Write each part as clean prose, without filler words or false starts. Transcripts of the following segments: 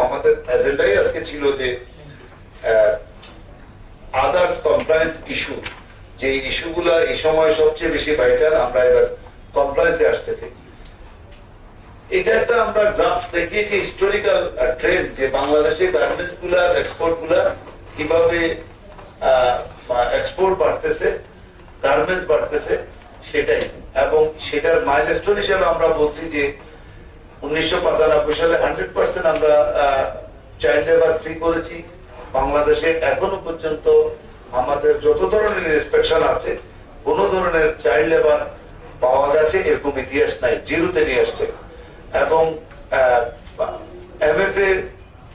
আমাদের এজেন্ডাই আজকে ছিল যে আদার্স কমপ্লায়েন্স ইস্যু, যে ইস্যুগুলা এই সময় সবচেয়ে বেশি ভাইটাল, আমরা এবার কমপ্লায়েন্সে আসতেছি। এটা একটা আমরা গ্রাফ দেখিয়েছি, হিস্টোরিক্যাল ট্রেন্ড, যে বাংলাদেশের গার্মেন্টস গুলার এক্সপোর্ট গুলা কিভাবে এক্সপোর্ট বাড়তেছে, গার্মেন্টস বাড়তেছে, সেটাই। এবং সেটার মাইলস্টোন হিসেবে আমরা বলছি যে 1995 সালে 100% আমরা চাইল্ড লেবার ফ্রি করেছি বাংলাদেশে। এখনো পর্যন্ত আমাদের যত ধরনের ইন্সপেকশন আছে, কোন ধরনের চাইল্ড লেবার পাওয়া গেছে এরকম ইতিহাস নাই, জিরোতে নিয়ে আসছে। এবং এমএফএ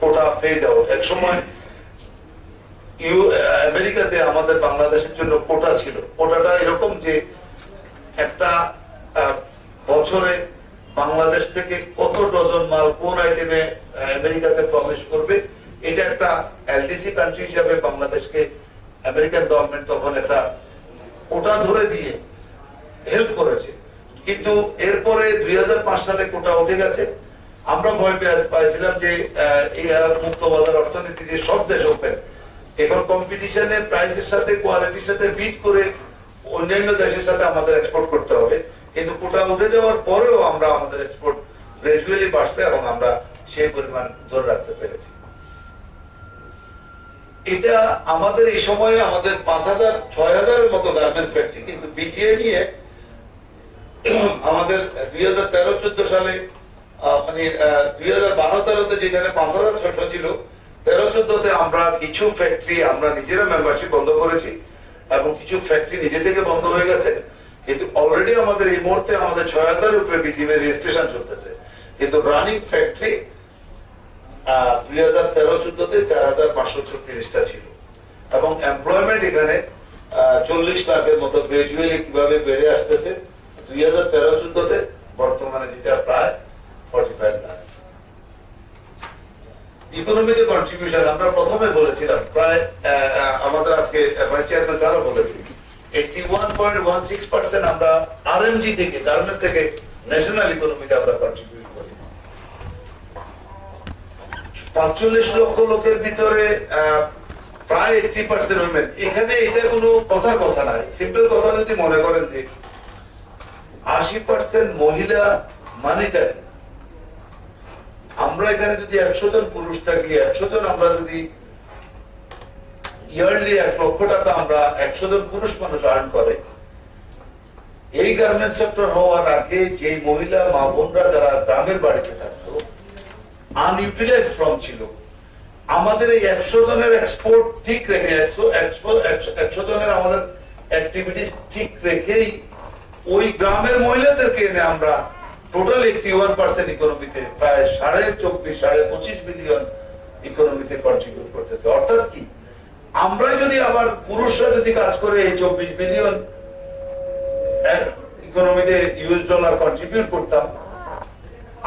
কোটা ফেজ আউট, এক সময় আমেরিকাতে আমাদের বাংলাদেশের জন্য কোটা ছিল। কোটাটা এরকম যে একটা বছরে বাংলাদেশ থেকে কত ডজন মাল কোন আইটেমে আমেরিকাতে প্রবেশ করবে, এটা একটা এলডিসি কান্ট্রি হিসাবে বাংলাদেশকে আমেরিকান গভর্নমেন্ট তখন একটা কোটা ধরে দিয়ে হেল্প করেছে। কিন্তু এরপরে 2005 সালে কোটা উঠে গেছে। আমরা ভয় পাইছিলাম যে এই মুক্ত বাজার অর্থনীতি যে সব দেশ ওপেন, এখন কম্পিটিশনের প্রাইসের সাথে কোয়ালিটির সাথে বিট করে অন্যান্য দেশের সাথে আমাদের এক্সপোর্ট করতে হবে। কিন্তু কোটা উঠে যাওয়ার পরেও আমরা আমাদের এক্সপোর্ট গ্রাজুয়ালি বাড়ছে এবং আমরা সেই পরিমাণ ধরে রাখতে পেরেছি। এটা আমাদের এই সময়ে আমাদের 5000-6000 এর মতো গার্মেন্টস ফ্যাক্টরি, কিন্তু বিজিএ নিয়ে আমাদের 2013-14 সালে মানে 2012-13-তে যেখানে 5600 ছিল, 13-14-তে আমরা কিছু ফ্যাক্টরি আমরা নিজেরা মেম্বারশিপ বন্ধ করেছি এবং কিছু ফ্যাক্টরি নিজে থেকে বন্ধ হয়ে গেছে। কিন্তু অলরেডি আমাদের এই মুহূর্তে আমাদের 6000 উপরে বিজিএম এর রেজিস্ট্রেশন চলতেছে। কিন্তু রানিং ফ্যাক্টরি 2013-14-তে 4536টা ছিল। এবং এমপ্লয়মেন্ট এখানে 40 লাখের মতো গ্রাজুয়ালি কিভাবে বেড়ে আসতেছে 2013-14-তে, বর্তমানে যেটা প্রায় 45 লাখ। ইকোনমিতে কন্ট্রিবিউশন আমরা প্রথমে বলেছিলাম প্রায় আমাদের আজকে ভাইস চেয়ারম্যান স্যারও বলেছেন 81.16% আমরা আরএমজি থেকে, গার্মেন্টস থেকে ন্যাশনাল ইকোনমিতে আমরা কন্ট্রিবিউট করি। 45 লক্ষ লোকের ভিতরে প্রায় 80% উইমেন। এখানে এটা কোনো কথার কথা নাই, সিম্পল কথা যদি মনে করেন যে 80% মহিলা মানিটা, আমরা এখানে যদি 100 জন পুরুষ থাকি, 100 জন আমরা যদি ইয়ারলি 1 লক্ষ টাকা আমরা 100 জন পুরুষ মানুষ আর্ন করে, এই গার্মেন্টস সেক্টর হওয়ার আগে যে মহিলা মা বোনরা যারা গ্রামের বাড়িতে থাকতো, আনইউটিলাইজ শ্রম ছিল, আমাদের এই 100 জনের এক্সপোর্ট ঠিক রেখে 100 জনের আমাদের অ্যাক্টিভিটিস ঠিক রেখেই ওই গ্রামের মহিলাদেরকে এনে আমরা টোটাল 81% ইকোনমিতে প্রায় 24-25 বিলিয়ন ইকোনমিতে কন্ট্রিবিউট করতেছে। অর্থাৎ কি, আমরা যদি আবার পুরুষরা যদি কাজ করে এই 24 বিলিয়ন ইকোনমিতে ইউএস ডলার কন্ট্রিবিউট করতাম,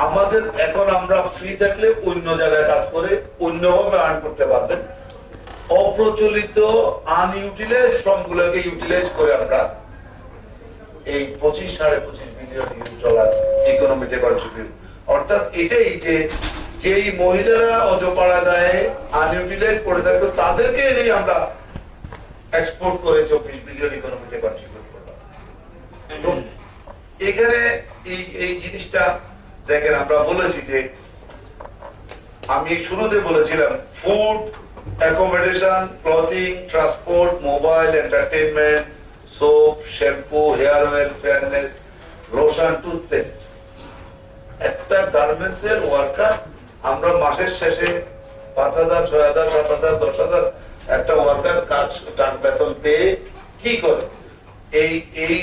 আমাদের এখন আমরা ফ্রি থাকলে অন্য জায়গায় কাজ করে অন্যভাবে আর্ন করতে পারবেন। অপ্রচলিত আনইউটিলাইজ শ্রম গুলোকে ইউটিলাইজ করে আমরা এই 25-25 বিলিয়ন ইউএস ডলার ইকোনমিতে কন্ট্রিবিউট। অর্থাৎ এটাই যে যেই মহিলারা অজপাড়া গায়ে আনইউটিলাইজ করে থাকতো, তাদেরকে এনে আমরা এক্সপোর্ট করে 24 বিলিয়ন ইকোনমিতে কন্ট্রিবিউট করলাম। তো এখানে এই জিনিসটা দেখেন, আমরা বলেছি যে আমি শুরুতে বলেছিলাম food, accommodation, clothing, transport, mobile, entertainment, soap, shampoo, hair oil, fairness, lotion, toothpaste. একটা গার্মেন্টস এর ওয়ার্কার আমরা মাসের শেষে 5000, 6000, 7000, 10000 একটা ওয়ার্কার কাজ বেতন পেয়ে কি করে, এই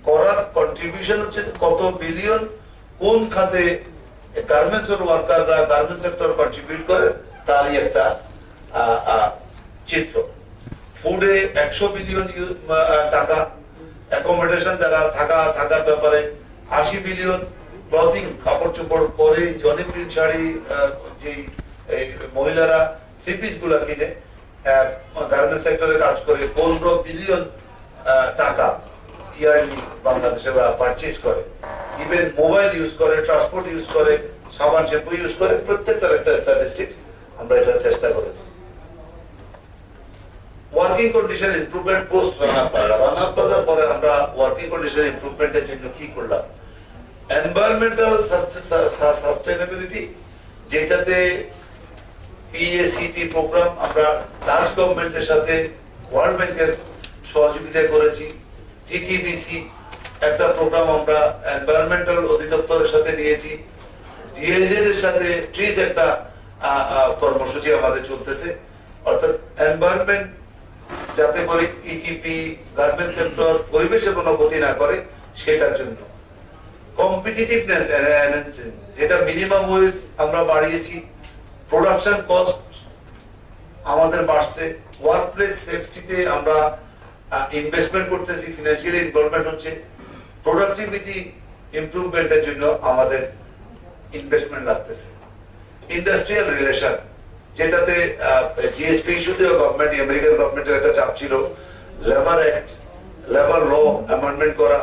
করার কন্ট্রিবিউশন হচ্ছে কত বিলিয়ন, কোন খাতে গার্মেন্টস এর ওয়ার্কাররা গার্মেন্টস সেক্টর কন্ট্রিবিউট করে, তারই একটা চিত্র। ফুডে 100 বিলিয়ন টাকা, অ্যাকোমোডেশন যারা থাকার ব্যাপারে 80 বিলিয়ন, ক্লথিং কাপড় চোপড় পরে জনিপ্রিন্ট শাড়ি যে মহিলারা থ্রি পিস গুলা কিনে গার্মেন্টস সেক্টরে কাজ করে 15 বিলিয়ন টাকা ইয়ারলি বাংলাদেশে পারচেজ করে। ইভেন মোবাইল ইউজ করে, ট্রান্সপোর্ট ইউজ করে, সাবান শ্যাম্পু ইউজ করে, প্রত্যেকটার একটা working condition improvement post Rana প্লাজার পরে আমরা ওয়ার্কিং কন্ডিশন ইমপ্রুভমেন্টের জন্য কি করলাম, এনভায়রনমেন্টাল সাস্টেনেবিলিটি, যেটাতে পিএসিটি প্রোগ্রাম আমরা ডাচ গভর্নমেন্টের সাথে ওয়ার্ল্ড ব্যাংকের সহযোগিতা করেছি। টিটিবিসি একটা প্রোগ্রাম আমরা এনভায়রনমেন্টাল অধিদপ্তরের সাথে নিয়েছি। ডিএজেড এর সাথে ট্রিজ একটা কর্মসূচি আমাদের চলতেছে, অর্থাৎ এনভায়রনমেন্ট যাতে করে ইটিপি গার্মেন্ট সেক্টর পরিবেশের কোনো ক্ষতি না করে সেটার জন্য। কম্পিটিটিভনেস এনহ্যান্সিং, যেটা মিনিমাম ওয়েজ আমরা বাড়িয়েছি, প্রোডাকশন কস্ট আমাদের বাড়ছে, ওয়ার্কপ্লেস সেফটিতে আমরা ইনভেস্টমেন্ট করতেছি, ফিনান্সিয়াল ইনভলভমেন্ট হচ্ছে, প্রোডাক্টিভিটি ইমপ্রুভমেন্টের জন্য আমাদের ইনভেস্টমেন্ট লাগতেছে। ইন্ডাস্ট্রিয়াল রিলেশন, যেটাতে জিএসপি ইস্যুতেও গভর্নমেন্ট আমেরিকান গভর্নমেন্টের একটা চাপ ছিল, labour act, labour law amendment করা,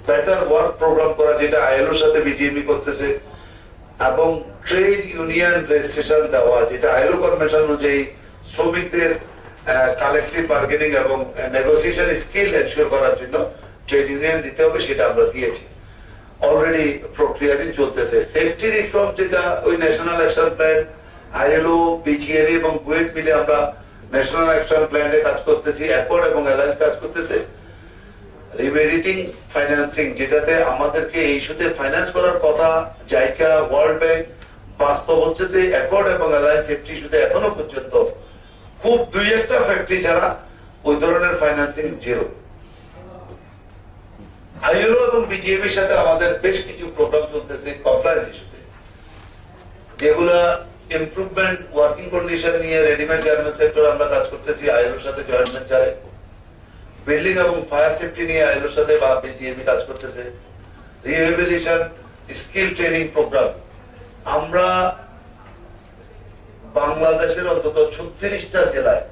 বেটার ওয়ার্ক প্রোগ্রাম করা, যেটা আইএলওর সাথে বিজিএমই করতেছে, এবং ট্রেড ইউনিয়ন রেজিস্ট্রেশন দেওয়া, যেটা আইএলও কনভেনশন অনুযায়ী শ্রমিকদের কালেকটিভ বার্গেনিং এবং নেগোসিয়েশন স্কিল এনশিওর করার জন্য ট্রেড ইউনিয়ন দিতে হবে, সেটা আমরা দিয়েছি। অলরেডি প্রক্রিয়াধীন চলতেছে। সেফটি রিফর্ম, যেটা ওই ন্যাশনাল অ্যাকশন প্ল্যান, আইএলও, বিজিএনই এবং কুয়েট মিলে আমরা ন্যাশনাল অ্যাকশন প্ল্যানে কাজ করতেছি, অ্যাকর্ড এবং অ্যালায়েন্স কাজ করতেছে। রিমেডিটিং ফাইন্যান্সিং, যেটাতে আমাদেরকে এই ইস্যুতে ফাইন্যান্স করার কথা, জাইকা, ওয়ার্ল্ড ব্যাংক, বাস্তব হচ্ছে যে অ্যাকর্ড এবং অ্যালায়েন্স সেফটি ইস্যুতে এখনো পর্যন্ত খুব দুই একটা ফ্যাক্টরি ছাড়া ওই ধরনের ফাইন্যান্সিং জিরো। আইএলও এবং বিজিএম এর সাথে আমাদের বেশ কিছু প্রোগ্রাম চলতেছে কমপ্লায়েন্স ইস্যুতে, যেগুলা ইমপ্রুভমেন্ট ওয়ার্কিং কন্ডিশন নিয়ে রেডিমেড গার্মেন্ট সেক্টর আমরা কাজ করতেছি আইএলওর সাথে জয়েন্ট ভেঞ্চারে। বিল্ডিং এবং ফায়ার সেফটি নিয়ে আইএলওর সাথে বা বিজিএমই কাজ করতেছে। রিহেবিলিটেশন স্কিল ট্রেনিং প্রোগ্রাম, আমরা বাংলাদেশের অন্তত 36টা জেলায়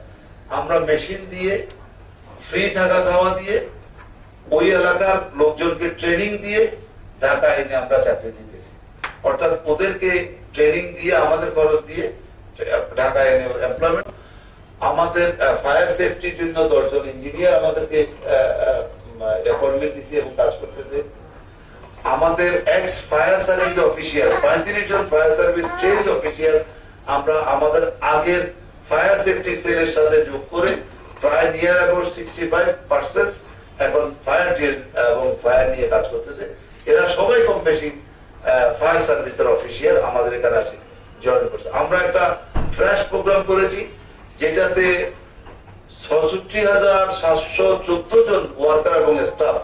আমরা মেশিন দিয়ে ফ্রি থাকা খাওয়া দিয়ে ওই এলাকার লোকজনকে ট্রেনিং দিয়ে ঢাকা এনে আমরা চাকরি দিতেছি, অর্থাৎ ওদেরকে ট্রেনিং দিয়ে আমাদের খরচ দিয়ে ঢাকা এনে এমপ্লয়মেন্ট। আমাদের ফায়ার সেফটির জন্য 10 জন ইঞ্জিনিয়ার আমাদেরকে অ্যাপয়েন্টমেন্ট দিচ্ছে এবং কাজ করতেছে। আমাদের এক্স ফায়ার সার্ভিস অফিসিয়াল 35 জন ফায়ার সার্ভিস ট্রেন্ড অফিসিয়াল আমরা আমাদের আগের ফায়ার সেফটি সেলের সাথে যোগ করে প্রায় নিয়ার অ্যাবাউট 65% এখন ফায়ার ড্রিল এবং ফায়ার নিয়ে কাজ করতেছে। এরা সবাই কম বেশি ফায়ার সার্ভিসের অফিসিয়াল আমাদের এখানে আসে জয়েন করছে। আমরা একটা ট্রাশ প্রোগ্রাম করেছি, যেটাতে 66,714 জন ওয়ার্কার এবং স্টাফ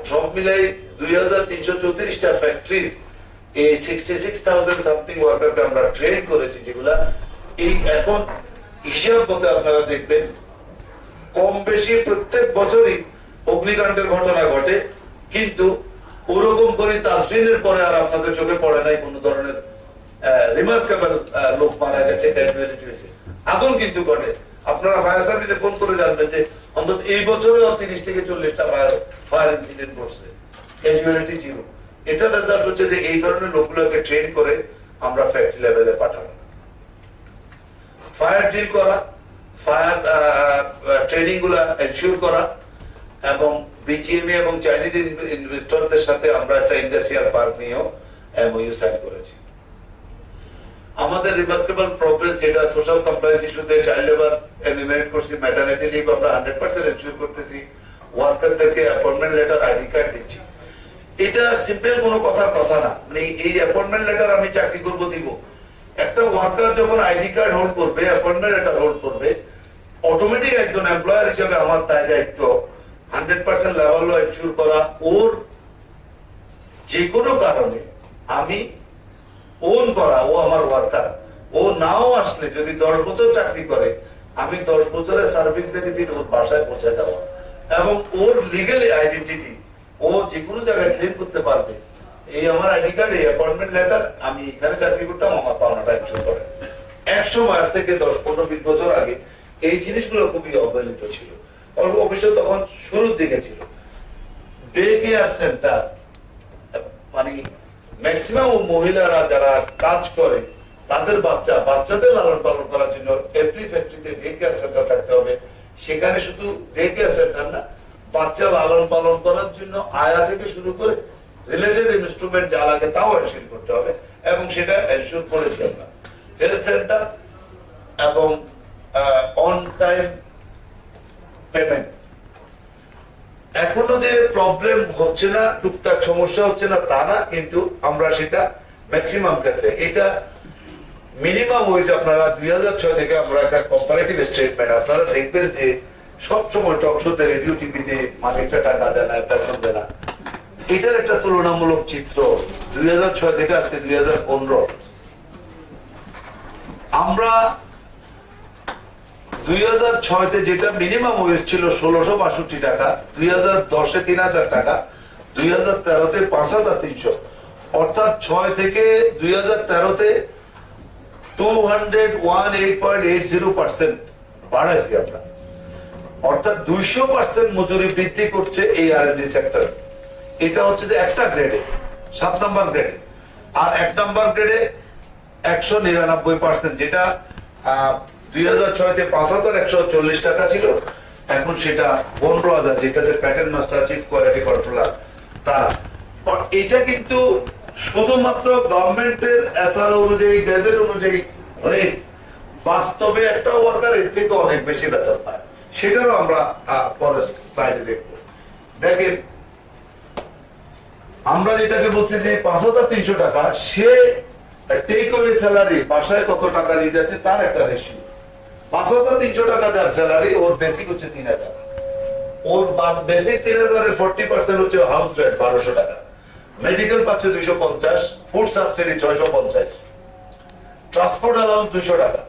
সব মিলাই 2,334টা ফ্যাক্টরির এই 66,000 সামথিং ওয়ার্কারকে আমরা ট্রেন করেছি, যেগুলা এই এখন হিসাব মতে আপনারা দেখবেন কম বেশি প্রত্যেক বছরই অগ্নিকাণ্ডের ঘটনা ঘটে, কিন্তু ওরকম করে তাসরিনের পরে আর আপনাদের চোখে পড়ে নাই কোন ধরনের রিমার্কেবল লোক মারা গেছে, ক্যাজুয়ালিটি হয়েছে। আগুন কিন্তু ঘটে, আপনারা ফায়ার সার্ভিসে ফোন করে জানবেন যে অন্তত এই বছরেও 30 থেকে 40টা ফায়ার ইনসিডেন্ট ঘটছে, ক্যাজুয়ালিটি জিরো। এটা রেজাল্ট হচ্ছে যে এই ধরনের লোকগুলোকে ট্রেন করে আমরা ফ্যাক্টরি লেভেলে পাঠানো। ফায়ার ড্রিল করা, ফায়ার ট্রেনিং গুলা এনশিওর করা, এবং বিজিএমই এবং চাইনিজ ইনভেস্টরদের সাথে আমরা একটা ইন্ডাস্ট্রিয়াল পার্ক নিয়েও এমওইউ সাইন করেছি। আমাদের রিমার্কেবল প্রোগ্রেস, যেটা সোশ্যাল কমপ্লায়েন্স ইস্যুতে চাইল্ড লেবার এলিমিনেট করছি, ম্যাটারনিটি লিভ আমরা 100% এনশিওর করতেছি, ওয়ার্কারদেরকে অ্যাপয়েন্টমেন্ট লেটার, আইডি কার্ড দিচ্ছি। এটা সিম্পল কোনো কথার কথা না, মানে এই অ্যাপয়েন্টমেন্ট লেটার আমি চাকরি করব দিব। একটা ওয়ার্কার যখন আইডি কার্ড হোল্ড করবে, অ্যাপয়েন্টমেন্ট লেটার হোল্ড করবে, অটোমেটিক একজন এমপ্লয়ার হিসেবে আমার তাই দায়িত্ব 100% লেভেল এনশিওর করা, ওর যে কোনো কারণে আমি ওন করা, ও আমার ওয়ার্কার, ও নাও আসলে যদি 10 বছর চাকরি করে আমি 10 বছরের সার্ভিস বেনিফিট ওর বাসায় পৌঁছে দেওয়া, এবং ওর লিগ্যাল আইডেন্টিটি ও যে কোনো জায়গায় ক্লেম করতে পারবে। এই আমার আইডি কার্ড, এই অ্যাপয়েন্টমেন্ট লেটার, আমি এখানে চাকরি করতাম, আমার পাওনাটা এনশিওর করে। 100 মাস থেকে 10, 15, 20 বছর আগে এই জিনিসগুলো খুবই অবহেলিত ছিল, অবশ্য তখন শুরুর দিকে ছিল। ডে কেয়ার সেন্টার, মানে ম্যাক্সিমাম মহিলারা যারা কাজ করে তাদের বাচ্চাদের লালন পালন করার জন্য এভরি ফ্যাক্টরিতে ডে কেয়ার সেন্টার থাকতে হবে, সেখানে শুধু ডে কেয়ার সেন্টার না, বাচ্চা লালন পালন করার জন্য আয়া থেকে শুরু করে রিলেটেড ইনস্ট্রুমেন্ট যা লাগে তাও এনশিওর করতে হবে, এবং সেটা এনশিওর করেছি আমরা। হেলথ সেন্টার এবং অন টাইম পেমেন্ট। এখনো যে প্রবলেম হচ্ছে না, টুকটাক সমস্যা হচ্ছে না তা না, কিন্তু আমরা সেটা ম্যাক্সিমাম ক্ষেত্রে, এটা মিনিমাম ওয়েজ আপনারা 2006 থেকে আমরা একটা কম্পারেটিভ স্টেটমেন্ট আপনারা দেখবেন যে সবসময় টক শোতে, রেডিও, টিভিতে মালিকরা টাকা দেয় না, বেতন দেয় না। এটার একটা তুলনামূলক চিত্র 2006 থেকে আজকে 2015। আমরা 2006-তে যেটা মিনিমাম ওয়েজ ছিল 1662 টাকা, 2010-এ 3000 টাকা, 2013-তে 5300, অর্থাৎ 6 থেকে 2013-তে 218.80% বাড়াইছি আমরা, অর্থাৎ 200% মজুরি বৃদ্ধি করছে এই আর&ডি সেক্টর। এটা হচ্ছে যে একটা গ্রেডে, 7 নম্বর গ্রেডে, আর 1 নম্বর গ্রেডে 199%, যেটা 2006-তে 5140 টাকা ছিল, এখন সেটা 15,000, যেটাতে pattern master, chief quality controller তারা। এটা কিন্তু শুধুমাত্র গভর্নমেন্টের এসআরও অনুযায়ী, গেজেট অনুযায়ী, মানে বাস্তবে একটা ওয়ার্কার এর থেকে অনেক বেশি বেতন পায়। সেটারও আমরা পরের স্লাইডে দেখব। দেখেন, আমরা যেটাকে বলছি যে 5300 টাকা, সে টেক ওয়ে স্যালারি বাসায় কত টাকা নিয়ে যাচ্ছে তার একটা রেশিও। 5300 টাকা যার স্যালারি, ওর বেসিক হচ্ছে 3000, ওর বেসিক 3000 এর 40% হচ্ছে হাউস রেন্ট 1200 টাকা, মেডিকেল পাচ্ছে 250, ফুড সাবসিডি 650, ট্রান্সপোর্ট অ্যালাউন্স 200 টাকা।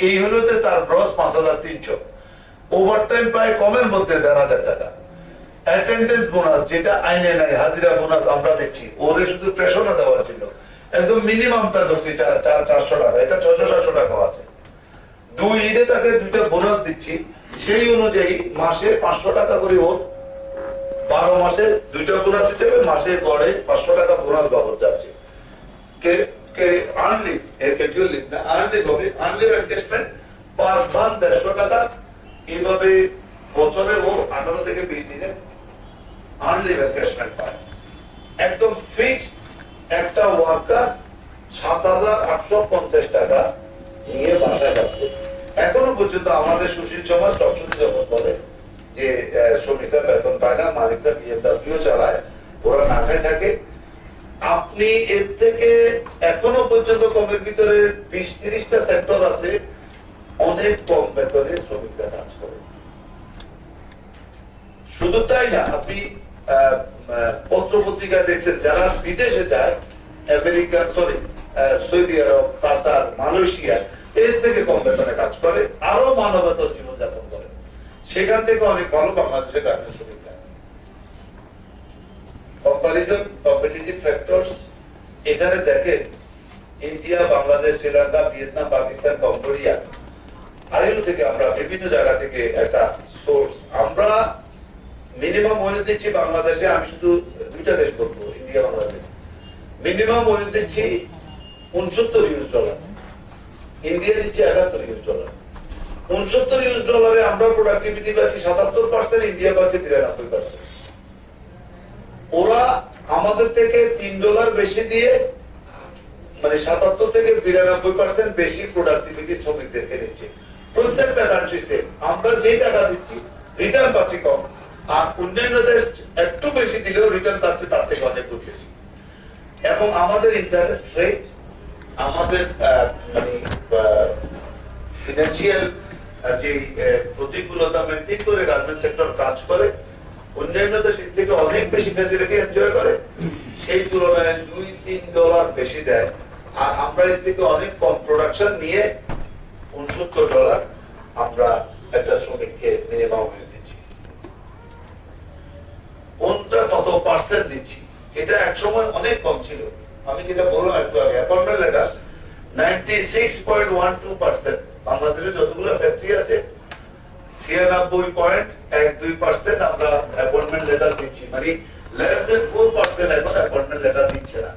এই হলো যে তার গ্রস 5300। ওভারটাইম পায় কমের মধ্যে 1,500 টাকা। অ্যাটেন্ডেন্স বোনাস, যেটা আইনে নাই, হাজিরা বোনাস আমরা দেখছি, ওরে শুধু প্রেশনে দেওয়ার জন্য একদম মিনিমামটা ধরছি 400 টাকা, এটা 600-700 টাকা আছে। 2 ঈদে তাকে 2টা বোনাস দিচ্ছি, সেই অনুযায়ী মাসে 500 টাকা করে ওর 12 মাসে 2টা বোনাস দিতে হবে, মাসে গড়ে 500 টাকা বোনাস বাবদ যাচ্ছে। কে আনলিভ, এর ক্যাজুয়াল লিভ না, আনলিভ হবে, আনলিভ এনগেজমেন্ট 5 মান 150 টাকা। এইভাবে বছরে ও 18 থেকে 20 দিনে আনলিভ এনগেজমেন্ট পায়। একদম ফিক্সড একটা ওয়ার্কার 7,850 টাকা নিয়ে বাসায় যাচ্ছে। এখনো পর্যন্ত আমাদের সুশীল সমাজ টকশোতে যখন বলে যে শ্রমিকরা বেতন পায় না, মালিকরা বিএমডব্লিউ চালায়, ওরা না খায় থাকে, আপনি এর থেকে এখনো পর্যন্ত কমের ভিতরে 20-30টা সেক্টর আছে অনেক কম বেতনে শ্রমিকরা কাজ করে। শুধু তাই না, আপনি পত্র পত্রিকা দেখছেন, যারা বিদেশে যায়, আমেরিকা, সৌদি আরব, কাতার, মালয়েশিয়া, এর থেকে কম বেতনে কাজ করে, আরো মানবেতর জীবনযাপন করে, সেখান থেকে অনেক ভালো বাংলাদেশের কাজের সুবিধা। কম্পারিজন, কম্পিটিটিভ ফ্যাক্টরস, এখানে দেখেন India, Bangladesh, Sri Lanka, Vietnam, Pakistan, Cambodia, ILO থেকে আমরা বিভিন্ন জায়গা থেকে একটা সোর্স, আমরা মিনিমাম ওয়েজ দিচ্ছি বাংলাদেশে, আমি শুধু 2টা দেশ বলবো, ইন্ডিয়া, বাংলাদেশ। মিনিমাম ওয়েজ দিচ্ছি $69, ইন্ডিয়া দিচ্ছে $71। $69 আমরা প্রোডাক্টিভিটি পাচ্ছি 77%, ইন্ডিয়া পাচ্ছে 93%। ওরা আমাদের থেকে $3 বেশি দিয়ে, মানে 77 থেকে 93% বেশি প্রোডাক্টিভিটি শ্রমিকদেরকে দিচ্ছে। প্রত্যেকটা কান্ট্রি সেম, আমরা যে টাকা দিচ্ছি রিটার্ন পাচ্ছি কম, আর অন্যান্য দেশ একটু বেশি দিলেও রিটার্ন পাচ্ছে তার থেকে অনেক বেশি। এবং আমাদের ইন্টারেস্ট রেট, আমাদের মানে ফিনান্সিয়াল যে প্রতিকূলতা মেনটেন করে গার্মেন্টস সেক্টর কাজ করে, অন্যান্য দেশের থেকে অনেক বেশি ফ্যাসিলিটি এনজয় করে, সেই তুলনায় $2-3 বেশি দেয়, আর আমরা এর থেকে অনেক কম প্রোডাকশন নিয়ে $69 আমরা একটা শ্রমিককে মিনিমাম ওয়েজ দিচ্ছি। কোনটা কত পার্সেন্ট দিচ্ছি, এটা একসময় অনেক কম ছিল। আমি যেটা বললাম একটু আগে, অ্যাপয়েন্টমেন্ট লেটার 96.12%, বাংলাদেশে যতগুলো ফ্যাক্টরি আছে 96.12% আমরা অ্যাপয়েন্টমেন্ট লেটার দিচ্ছি, মানে লেস দেন 4% এখন অ্যাপয়েন্টমেন্ট লেটার দিচ্ছে না।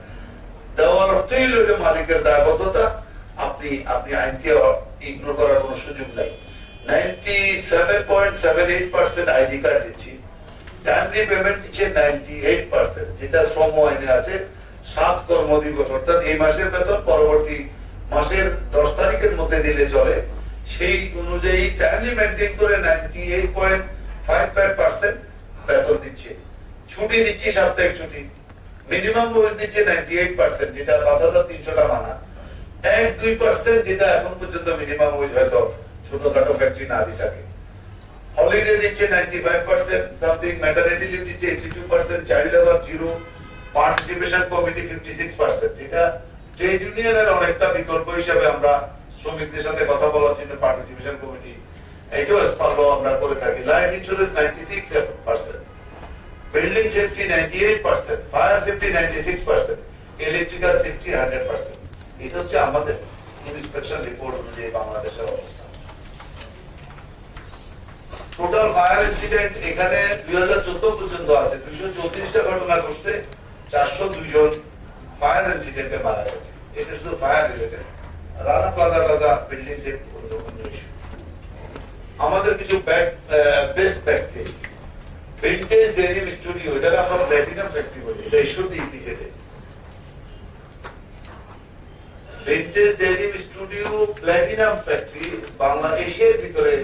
দেওয়ার অর্থই হলো মালিকের দায়বদ্ধতা, আপনি আইনকে ইগনোর করার কোনো সুযোগ নাই। 97.78% আইডি কার্ড দিচ্ছি, টাইমলি পেমেন্ট দিচ্ছে 98%, যেটা শ্রম আইনে আছে 7 কর্মদিবস, অর্থাৎ এই মাসের বেতন পরবর্তী মাসের 10 তারিখের মধ্যে দিলে চলে। সেই অনুযায়ী টাইমলি মেনটেন করে 98.55% বেতন দিচ্ছে। ছুটি দিচ্ছি সাপ্তাহিক ছুটি, মিনিমাম ওয়েজ দিচ্ছে 98%, যেটা 5,300 টাকা মানা। 1-2% যেটা এখন পর্যন্ত মিনিমাম ওয়েজ হয়তো ছোটখাটো ফ্যাক্টরি না দিয়ে থাকে। হলিডে দিচ্ছে 95%, সামথিং ম্যাটারনিটি লিভ দিচ্ছে 82%, চাইল্ড লেবার 0, পার্টিসিপেশন কমিটি 56%, যেটা ট্রেড ইউনিয়নের অনেকটা বিকল্প হিসেবে আমরা শ্রমিকদের সাথে কথা বলার জন্য পার্টিসিপেশন কমিটি এটাও স্পারলো আমরা করে থাকি। Life insurance 96%, building safety 98%, fire safety 96%, electrical safety 100%। এটা হচ্ছে আমাদের ইন্সপেকশন রিপোর্ট অনুযায়ী বাংলাদেশের অবস্থা। টোটাল ফায়ার ইনসিডেন্ট এখানে 2014 পর্যন্ত আছে 234টা ঘটনা ঘটছে, 402 জন ফায়ার ইনসিডেন্টে মারা গেছে। এটা শুধু fire related. Rana plaza building safety issue. আমাদের কিছু best practice, vintage denim studio, যেটা আমরা প্ল্যাটিনাম ফ্যাক্টরি বলি, এটা ইস্যু দিয়ে দিয়েছে। Vintage denim studio platinum factory বাংলাদেশের ভিতরে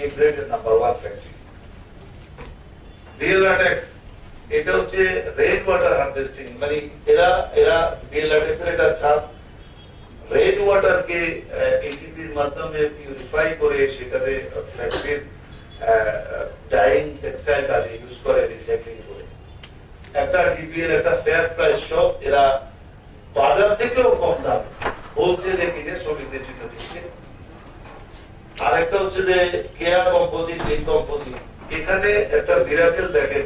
এ গ্রেডের নাম্বার 1 ফ্যাক্টরি। রিয়েল ল্যাটেক্স, এটা হচ্ছে রেইন ওয়াটার হারভেস্টিং, মানে এরা রিয়েল ল্যাটেক্সের এটা ছাদ রেইন ওয়াটারকে এটিপির মাধ্যমে পিউরিফাই করে সেটাতে ফ্যাক্টরির ডাইং টেক্সটাইল কাজে ইউজ করে, রিসাইক্লিং করে। একটা ডিপিএল একটা ফেয়ার প্রাইস শপ, এরা বাজার থেকেও কম দাম হোলসেলে কিনে শ্রমিকদের জন্য দিচ্ছে। আরেকটা হচ্ছে যে কেয়ার কম্পোজিট, কম্পোজিট, এখানে একটা মিরাকেল দেখেন।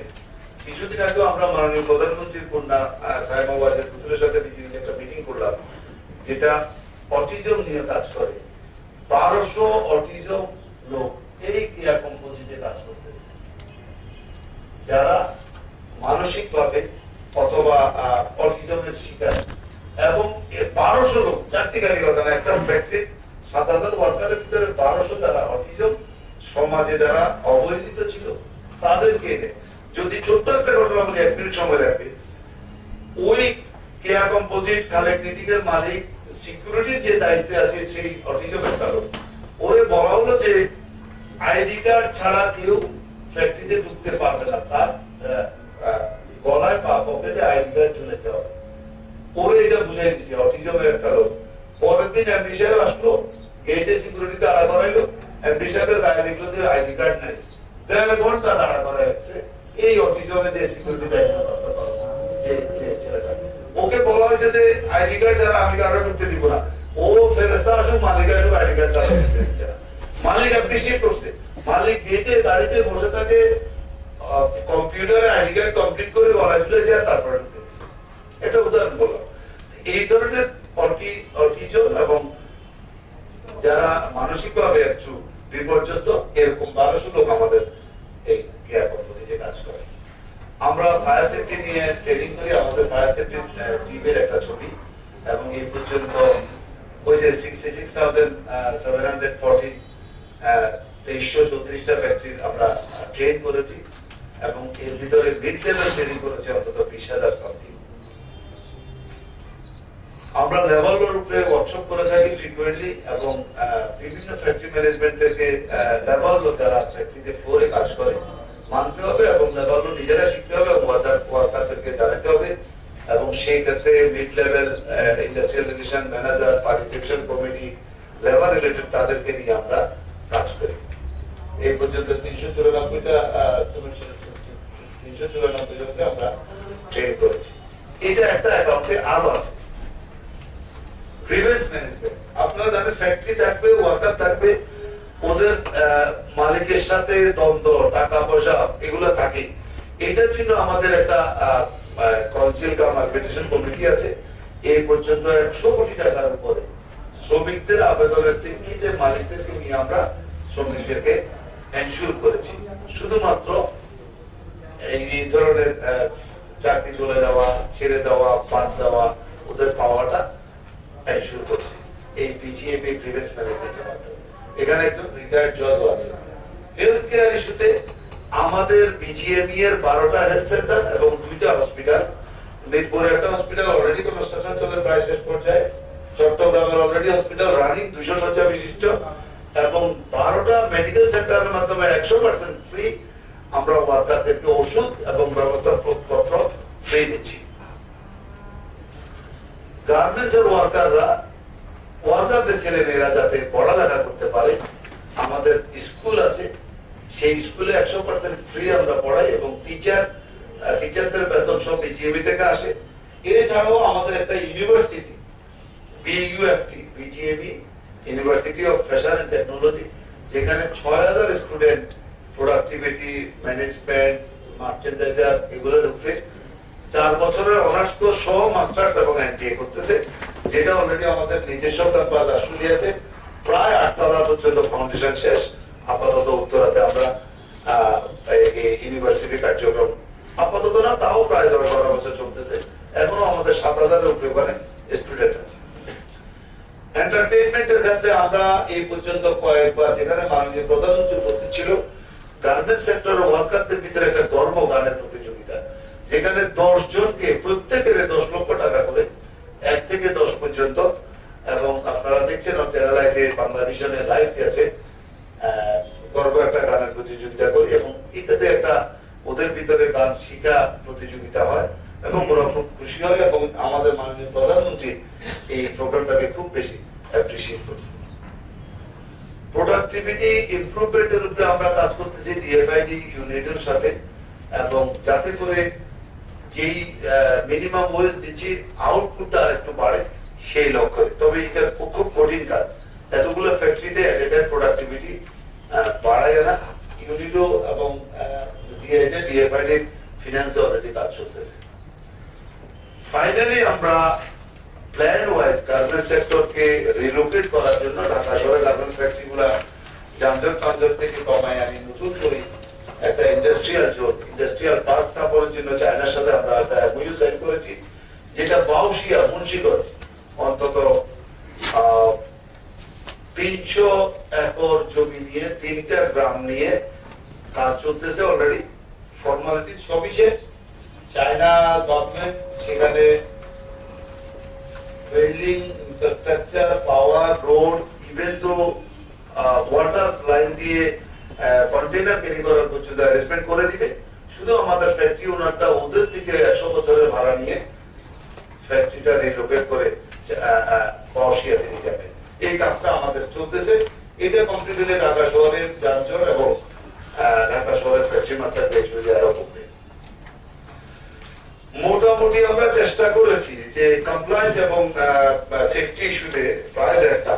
কিছুদিন আগে আমরা মাননীয় প্রধানমন্ত্রীর কন্যা সাইমা ওয়াজেদ পুতুলের সাথে একটা মিটিং করলাম, যেটা অটিজম নিয়ে কাজ করে। 1200 অটিজম লোক এই কেয়ার কম্পোজিটে কাজ করতেছে, যারা মানসিক ভাবে অথবা অটিজমের শিকার। এবং 1200 লোক, 4টি কারিগর, একটা ফ্যাক্টরি 7,000 ওয়ার্কারের ভিতরে 1200 যারা অটিজম সমাজে যারা অবহেলিত ছিল তাদেরকে এনে, যদি ছোট্ট একটা ঘটনা বলি 1 মিনিট সময় লাগবে, ওই কেয়ার কম্পোজিট খালেক নিটিকের মালিক সিকিউরিটির যে দায়িত্বে আছে সেই অটিজম একটা লোক, ওরে বলা হলো যে আইডি কার্ড ছাড়া কেউ ফ্যাক্টরিতে ঢুকতে পারবে না, তার গলায় বা পকেটে আইডি কার্ড ঝুলাতে হবে। ওরে এটা বুঝাই দিছে অটিজমের একটা লোক। পরের দিন এমডি সাহেব আসলো, গেটে সিকিউরিটিতে দাঁড়া করাইলো, এমডি সাহেবের গায়ে দেখলো যে আইডি কার্ড নেই, 1.5 ঘন্টা দাঁড়া করা হয়েছে এই অটিজমে যে সিকিউরিটি দায়িত্ব যে ছেলেটা। ওকে বলা হয়েছে যে আইডি কার্ড ছাড়া আমি কারো ঢুকতে দিব না। ও ফেরেস্তা আসুক, মালিক আসুক, আইডি কার্ড ছাড়া ঢুকতে দিচ্ছে না। মালিক অ্যাপ্রিশিয়েট করছে। মালিক গেটে গাড়িতে বসে থাকে, কম্পিউটারে আইডি কার্ড কমপ্লিট করে গলায় ঝুলেছে, আর তারপরে ঢুকতে দিচ্ছে। এটা উদাহরণ বললাম। এই ধরনের অটিজম এবং যারা মানসিক ভাবে একটু বিপর্যস্ত, এরকম 1200 লোক আমাদের এই কেয়ার কম্পোজিটে কাজ করে। আমরা ফায়ার সেফটি নিয়ে ট্রেনিং করি, আমাদের ফায়ার সেফটি টিমের একটা ছবি, এবং এই পর্যন্ত ওই যে 66,714 2334টা ফ্যাক্টরি আমরা ট্রেন করেছি, এবং এর ভিতরে মিড লেভেল ট্রেনিং করেছি অন্তত 20,000 সামথিং। আমরা লেভেলের উপরে ওয়ার্কশপ করে থাকি ফ্রিকুয়েন্টলি, এবং বিভিন্ন ফ্যাক্টরি ম্যানেজমেন্ট থেকে লেভেল যারা ফ্যাক্টরিতে ফ্লোরে কাজ করে মানতে হবে, এবং লেভেল নিজেরা শিখতে হবে, ওয়ার্কারদেরকে জানাতে হবে। এবং সেই ক্ষেত্রে mid level industrial relation manager, participation committee, labour related তাদেরকে নিয়ে আমরা কাজ করি। এই পর্যন্ত 394টা জনকে আমরা ট্রেন করেছি। এটা একটা অ্যাকাউন্টে আরো আছে। গ্রিভেন্স ম্যানেজমেন্ট, আপনারা জানেন ফ্যাক্টরি থাকবে, ওয়ার্কার থাকবে, ওদের মালিকের সাথে দ্বন্দ্ব, টাকা পয়সা এগুলো থাকে। এটার জন্য আমাদের একটা কাউন্সিল কাম আরবিট্রেশন কমিটি আছে। এই পর্যন্ত 100 কোটি টাকার উপরে শ্রমিকদের আবেদনের থেকে মালিকদেরকে নিয়ে আমরা শ্রমিকদেরকে এনশিওর করেছি। শুধুমাত্র এই ধরনের চাকরি চলে যাওয়া, ছেড়ে দেওয়া, বাদ দেওয়া, ওদের পাওয়াটা এনশিওর করছি এই পিজিএপি গ্রিভেন্স ম্যানেজমেন্টের মাধ্যমে। এখানে একজন রিটায়ার্ড জজও আছে। হেলথ কেয়ার ইস্যুতে আমাদের বিজিএমই এর 12টা হেলথ সেন্টার এবং 2টা হসপিটাল, মিরপুরে একটা হসপিটাল অলরেডি কনস্ট্রাকশন চলে প্রায় শেষ পর্যায়ে, চট্টগ্রামের অলরেডি হসপিটাল রানিং 200 শয্যা বিশিষ্ট, এবং 12টা মেডিকেল সেন্টারের মাধ্যমে 100% ফ্রি আমরা ওয়ার্কারদেরকে ওষুধ এবং ব্যবস্থাপত্র ফ্রি দিচ্ছি। গার্মেন্টস এর ওয়ার্কারদের ছেলে মেয়েরা যাতে পড়ালেখা করতে পারে, আমাদের স্কুল আছে, সেই স্কুলে 100% ফ্রি আমরা পড়াই এবং টিচারদের বেতন সব বিজিএমই থেকে আসে। এছাড়াও আমাদের একটা university BUFT, BGME university of fashion and technology, যেখানে 6000 স্টুডেন্ট প্রোডাক্টিভিটি, ম্যানেজমেন্ট, মার্চেন্ডাইজার এগুলোর উপরে 4 বছরের অনার্স কোর্স সহ মাস্টার্স এবং এমবিএ করতেছে, যেটা অলরেডি আমাদের নিজস্ব ক্যাম্পাস আশুলিয়াতে প্রায় 8 তলা পর্যন্ত ফাউন্ডেশন শেষ। আপাতত উত্তরাতে আমরা ইউনিভার্সিটি কার্যক্রম আপাতত না, তাও প্রায় 10-12 বছর চলতেছে। এখনো আমাদের 7000-এর উপরে ওখানে স্টুডেন্ট আছে। এন্টারটেইনমেন্টের ক্ষেত্রে আমরা এই পর্যন্ত কয়েকবার, যেখানে মাননীয় প্রধানমন্ত্রী উপস্থিত ছিল, গার্মেন্টস সেক্টর ওয়ার্কারদের ভিতরে একটা গর্ব গানের প্রতিযোগিতা, যেখানে 10 জনকে প্রত্যেকের 10 লক্ষ টাকা করে 1 থেকে 10 পর্যন্ত, এবং আপনারা দেখছেন চ্যানেলাইতে বাংলা ভিশনে লাইভ আছে, গর্ব একটা গানের প্রতিযোগিতা করি এবং এটাতে একটা ওদের ভিতরে গান শিখা প্রতিযোগিতা হয় এবং ওরা খুব খুশি হয় এবং আমাদের মাননীয় প্রধানমন্ত্রী এই প্রোগ্রামটাকে খুব বেশি অ্যাপ্রিসিয়েট করছে। প্রোডাক্টিভিটি ইমপ্রুভমেন্টের উপরে আমরা কাজ করতেছি ডিএফআইডি ইউনিটের সাথে, এবং যাতে করে যেই মিনিমাম ওয়েজ দিচ্ছি আউটপুটটা আর একটু বাড়ে সেই লক্ষ্যে। তবে এটা খুব কঠিন কাজ, এতগুলো ফ্যাক্টরিতে প্রোডাক্টিভিটি বাড়ায় না। ইউনিটো এবং ডিএফআইডির ফিনান্সে অলরেডি কাজ চলতেছে। ফাইনালি আমরা প্ল্যান ওয়াইজ গার্মেন্টস সেক্টরকে রিলোকেট করার জন্য ঢাকা শহরে গার্মেন্টস ফ্যাক্টরি গুলা যানজট থেকে কমায় আমি নতুন করে একটা ইন্ডাস্ট্রিয়াল পার্ক স্থাপনের জন্য চায়নার সাথে আমরা একটা এমওইউ সাইন করেছি, যেটা বাউশিয়া মুন্সিগঞ্জ অন্তত 300 একর জমি নিয়ে 3টা গ্রাম নিয়ে কাজ চলতেছে। অলরেডি ফর্মালিটি সবই শেষ। চায়না গভর্নমেন্ট সেখানে রেলিং, ইনফ্রাস্ট্রাকচার, পাওয়ার, রোড, ইভেন তো ওয়াটার লাইন দিয়ে কন্টেইনার ক্যারি করার পর্যন্ত অ্যারেঞ্জমেন্ট করে দিবে। শুধু আমাদের ফ্যাক্টরি ওনারটা ওদের থেকে 100 বছরের ভাড়া নিয়ে ফ্যাক্টরিটা রিলোকেট করে বাউশিয়াতে নিয়ে যাবে। এই কাজটা আমাদের চলতেছে। এটা কমপ্লিট হলে ঢাকা শহরের যানজট এবং ঢাকা শহরের ফ্যাক্টরি মাত্রা বেশি আরো কমবে। মোটামুটি আমরা চেষ্টা করেছি যে কমপ্লায়েন্স এবং সেফটি ইস্যুতে প্রায় একটা